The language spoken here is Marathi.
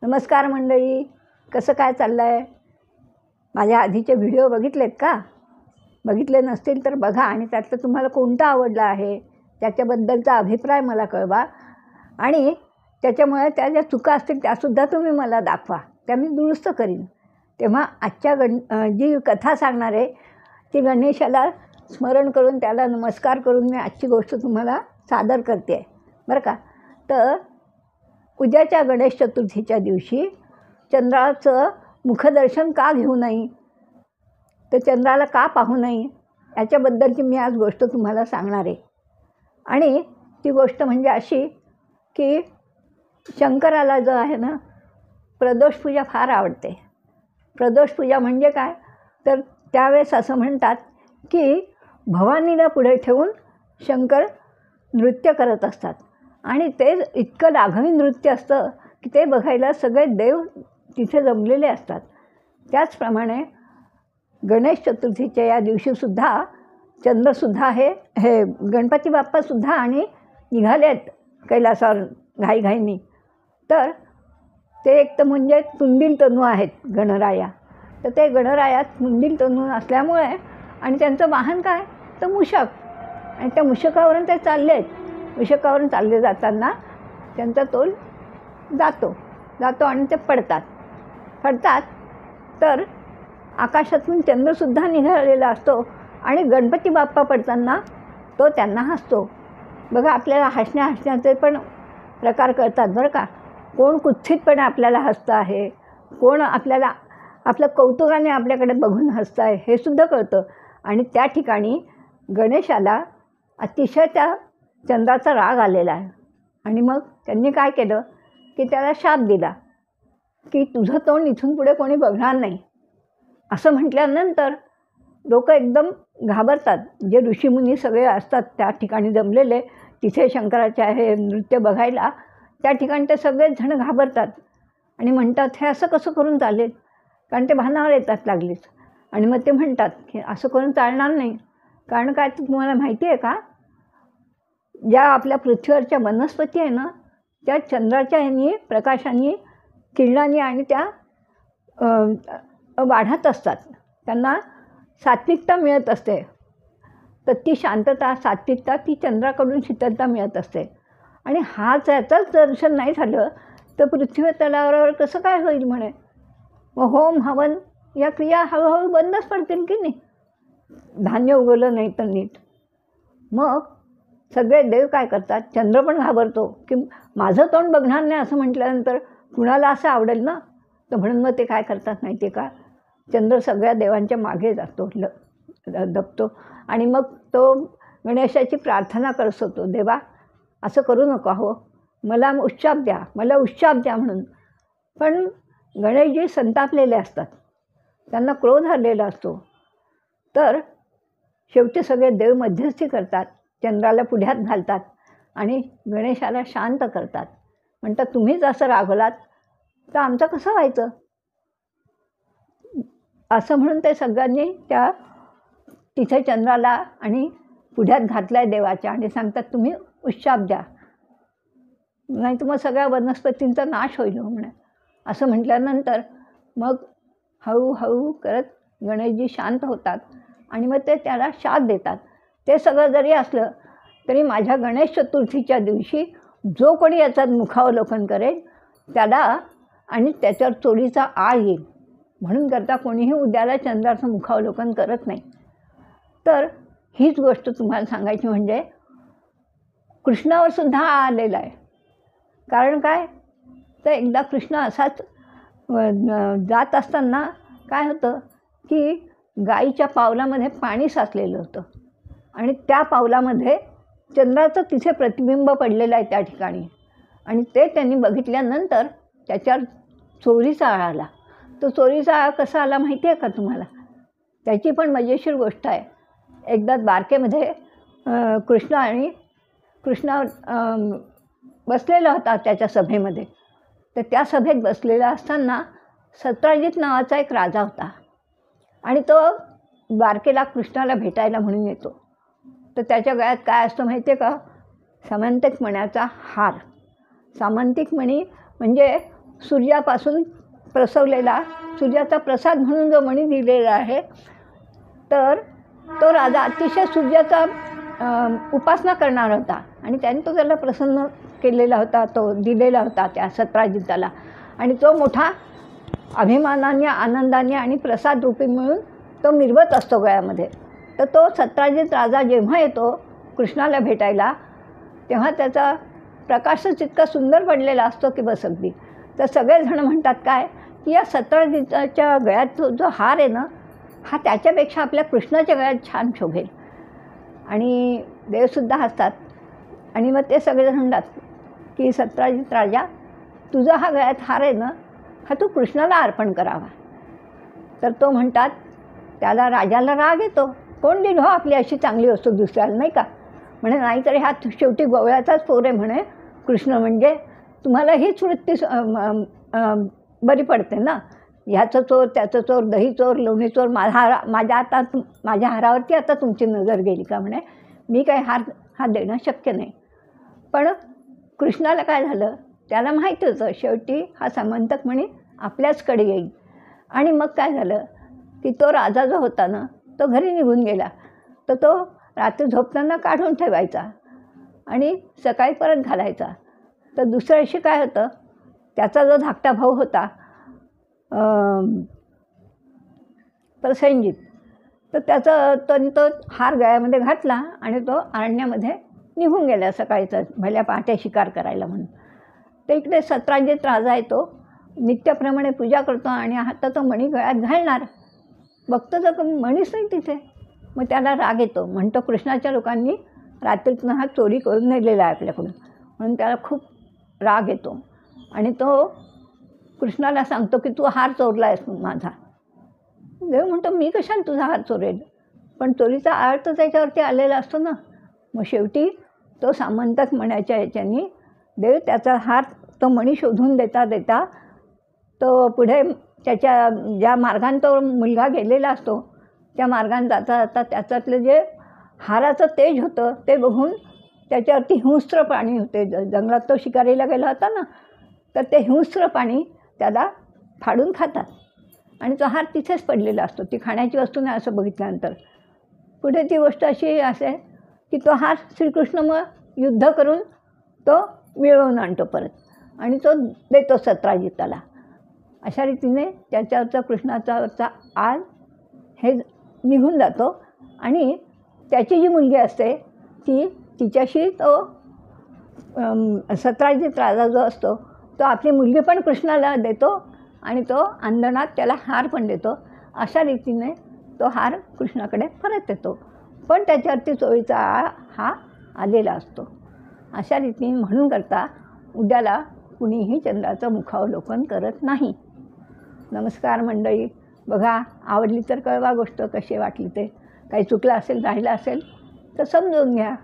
नमस्कार मंडळी, कसं काय चाललं आहे? माझ्या आधीचे व्हिडिओ बघितलेत का? बघितले नसतील तर बघा आणि त्यातलं तुम्हाला कोणता आवडला आहे त्याच्याबद्दलचा अभिप्राय मला कळवा आणि त्याच्यामुळे त्या ज्या चुका असतील त्यासुद्धा तुम्ही मला दाखवा, त्या मी दुरुस्त करीन. तेव्हा आजच्या जी कथा सांगणार आहे ती गणेशाला स्मरण करून त्याला नमस्कार करून मी आजची गोष्ट तुम्हाला सादर करते आहे बरं का. तर उद्याच्या गणेश चतुर्थीच्या दिवशी चंद्राचं मुखदर्शन का घेऊ नये, तर चंद्राला का पाहू नये याच्याबद्दलची मी आज गोष्ट तुम्हाला सांगणार आहे. आणि ती गोष्ट म्हणजे अशी की शंकराला जो आहे ना प्रदोष पूजा फार आवडते. प्रदोष पूजा म्हणजे काय, तर त्यावेळेस असं म्हणतात की भवानीला पुढे ठेवून शंकर नृत्य करत असतात आणि ते इतकं लाघवी नृत्य असतं की ते बघायला सगळे देव तिथे जमलेले असतात. त्याचप्रमाणे गणेश चतुर्थीच्या या दिवशीसुद्धा चंद्रसुद्धा हे गणपती बाप्पासुद्धा आणि निघालेत कैलासावर घाईघाईनी. तर ते एक तर म्हणजे तुंदील तनू आहेत गणराया. तर ते गणराया तुंदील तनू असल्यामुळे आणि त्यांचं वाहन काय तर मूषक, आणि त्या मूषकावरून ते चालले आहेत. मूषकावरून चालले जाताना त्यांचा तोल जातो आणि ते पडतात. तर आकाशातून चंद्रसुद्धा निघालेला असतो आणि गणपती बाप्पा पडताना तो त्यांना हसतो. बघा, आपल्याला हसण्याचे पण प्रकार कळतात बरं का. कोण कुत्सितपणे आपल्याला हसतं आहे, कोण आपल्याला आपलं कौतुकाने आपल्याकडे बघून हसतं आहे हे सुद्धा कळतं. आणि त्या ठिकाणी गणेशाला अतिशय त्या चंद्राचा राग आलेला आहे आणि मग त्यांनी काय केलं की त्याला शाप दिला की तुझं तोंड इथून पुढे कोणी बघणार नाही. असं म्हटल्यानंतर लोक एकदम घाबरतात. जे ऋषीमुनी सगळे असतात त्या ठिकाणी जमलेले तिथे शंकराचे हे नृत्य बघायला, त्या ठिकाणी ते सगळेच जण घाबरतात आणि म्हणतात हे असं कसं करून चालेल, कारण ते भानावर येतात लागलीच. आणि मग ते म्हणतात की असं करून चालणार नाही. कारण काय तुम्हाला माहिती आहे का, ज्या आपल्या पृथ्वीवरच्या वनस्पती आहे ना त्या चंद्राच्या प्रकाशाने किरणांनी आणि त्या वाढत असतात, त्यांना सात्विकता मिळत असते. तर ती शांतता सात्विकता ती चंद्राकडून शीतलता मिळत असते. आणि याचंच दर्शन नाही झालं तर पृथ्वी तलावर कसं काय होईल म्हणे. मग होम हवन या क्रिया हळूहळू बंदच पडतील की नाही, धान्य उगवलं नाही तर नीट. मग सगळे देव काय करतात, चंद्र पण घाबरतो की माझं तोंड बघणार नाही असं म्हटल्यानंतर कुणाला असं आवडेल ना. तर म्हणून मग ते काय करतात माहिती आहे का, चंद्र सगळ्या देवांच्या मागे जातो, दबतो आणि मग तो गणेशाची प्रार्थना करत होतो, देवा असं करू नका हो, मला उश्चाप द्या म्हणून. पण गणेशजी संतापलेले असतात, त्यांना क्रोध आलेला असतो. तर शेवटी सगळे देव मध्यस्थी करतात, चंद्राला पुढ्यात घालतात आणि गणेशाला शांत करतात. म्हणतात तुम्हीच असं रागवलात तर आमचं कसं व्हायचं, असं म्हणून ते सगळ्यांनी त्या तिथे चंद्राला आणि पुढ्यात घातलं आहे देवाच्या आणि सांगतात तुम्ही उश्चाप द्या, नाही तर मग सगळ्या वनस्पतींचा नाश होईल म्हणे. असं म्हटल्यानंतर मग हळूहळू करत गणेशजी शांत होतात आणि मग ते त्याला शाप देतात. ते सगळं जरी असलं तरी माझ्या गणेश चतुर्थीच्या दिवशी जो कोणी याचं मुखावलोकन करेल त्याला आणि त्याच्यावर चोरीचा आळ येईल म्हणून करता कोणीही उद्याला चंद्राचं मुखावलोकन करत नाही. तर हीच गोष्ट तुम्हाला सांगायची म्हणजे कृष्णावर सुद्धा आलेला आहे. कारण काय तर एकदा कृष्ण असाच जात असताना काय होतं की गाईच्या पावलामध्ये पाणी साचलेलं होतं आणि त्या पावलामध्ये चंद्राचं तिथे प्रतिबिंब पडलेलं आहे त्या ठिकाणी. आणि ते त्यांनी बघितल्यानंतर त्याच्यावर चोरीचा आळ आला. तो चोरीचा आळ कसा आला माहिती आहे का तुम्हाला, त्याची पण मजेशीर गोष्ट आहे. एकदा द्वारकेमध्ये कृष्ण बसलेला होता त्याच्या सभेमध्ये. तर त्या सभेत बसलेला असताना सत्राजित नावाचा एक राजा होता आणि तो द्वारकेला कृष्णाला भेटायला म्हणून येतो. तर त्याच्या गळ्यात काय असतं माहिती आहे का, सामंतिक मण्याचा हार. सामंतिक मणी म्हणजे सूर्यापासून प्रसवलेला, सूर्याचा प्रसाद म्हणून जो मणी दिलेला आहे, तर तो राजा अतिशय सूर्याचा उपासना करणार होता आणि त्याने तो त्याला प्रसन्न केलेला होता, तो दिलेला होता त्या सत्राजिताला. आणि तो मोठा अभिमानाने, आनंदाने आणि प्रसाद रूपी म्हणून तो मिरवत असतो गळ्यामध्ये. तर तो सत्राजित राजा जेव्हा येतो कृष्णाला भेटायला, तेव्हा त्याचा प्रकाशच इतका सुंदर पडलेला असतो की बस अगदी. तर सगळेजण म्हणतात काय की या सत्राजिताच्या गळ्यात जो हार आहे ना, हा त्याच्यापेक्षा आपल्या कृष्णाच्या गळ्यात छान शोभेल. आणि देवसुद्धा हसतात. आणि मग ते सगळेजण म्हणतात की सत्राजित राजा, तुझा हा गळ्यात हार आहे ना, हा तू कृष्णाला अर्पण करावा. तर तो म्हणतात, त्याला राजाला राग येतो, कोण दिली हो आपली अशी चांगली वस्तू दुसऱ्याला, नाही का. म्हणे नाहीतरी हा शेवटी गोवळ्याचाच पोर आहे म्हणे कृष्ण, म्हणजे तुम्हाला हीच वृत्ती बरी पडते ना, ह्याचं चोर त्याचं चोर, दही चोर लोणी चोर, माझ्या हारावरती आता तुमची नजर गेली का. म्हणे मी काही हार देणं शक्य नाही. पण कृष्णाला काय झालं, त्याला माहिती होतं शेवटी हा समंतक म्हणे आपल्याचकडे येईल. आणि मग काय झालं की तो राजा जो होता ना, तो घरी निघून गेला. तर तो रात्री झोपताना काढून ठेवायचा आणि सकाळी परत घालायचा. तर दुसऱ्या दिवशी काय होतं, त्याचा जो धाकटा भाऊ होता प्रसेनजित, तर तो हार गळ्यामध्ये घातला आणि तो अरण्यामध्ये निघून गेला सकाळीचा भल्या पहाटे शिकार करायला म्हणून. तर इकडे सत्राजित राजा येतो, नित्याप्रमाणे पूजा करतो आणि आता तो मणी गळ्यात घालणार, बघतो तर मणीच नाही तिथे. मग त्याला राग येतो, म्हणतो कृष्णाच्या लोकांनी रात्रीतनं हा चोरी करून नेलेला आहे आपल्याकडून, म्हणून त्याला खूप राग येतो. आणि तो कृष्णाला सांगतो की तू हार चोरला आहेस माझा. देव म्हणतो मी कशाला तुझा हार चोरेल, पण चोरीचा अर्थ त्याच्यावरती आलेला असतो ना. मग शेवटी तो सामंतक म्हणायच्या याच्यानी देव त्याचा हार, तो मणी शोधून देता तो पुढे त्याच्या ज्या मार्गाने तो मुलगा गेलेला असतो त्या मार्गाने जाता त्याच्यातलं जे हाराचं तेज होतं ते बघून त्याच्यावरती हिंस्त्र पाणी होते. जंगलात तो शिकारीला गेला होता ना, तर ते हिंस्त्र पाणी त्याला फाडून खातात आणि तो हार तिथेच पडलेला असतो. ती खाण्याची वस्तू नाही असं बघितल्यानंतर. पुढे ती गोष्ट अशी असे की तो हार श्रीकृष्ण मग युद्ध करून तो मिळवून आणतो परत आणि तो देतो सत्राजिताला. अशा रीतीने त्याच्यावरचा कृष्णाचा आळ हे निघून जातो. आणि त्याची जी मुलगी असते तिच्याशी तो सत्राजित राजा जो असतो तो आपली मुलगी पण कृष्णाला देतो आणि तो अंदनात त्याला हार पण देतो. अशा रीतीने तो हार कृष्णाकडे परत येतो, पण त्याच्यावरती चोळीचा आळ हा आलेला असतो. अशा रीतीने म्हणून करता उद्याला कुणीही चंद्राचं मुखावलोकन करत नाही. नमस्कार मंडळी. बघा, आवडली तर कळवा गोष्ट, कशी वाटली ते. काही चुकलं असेल, राहिलं असेल तर समजून घ्या.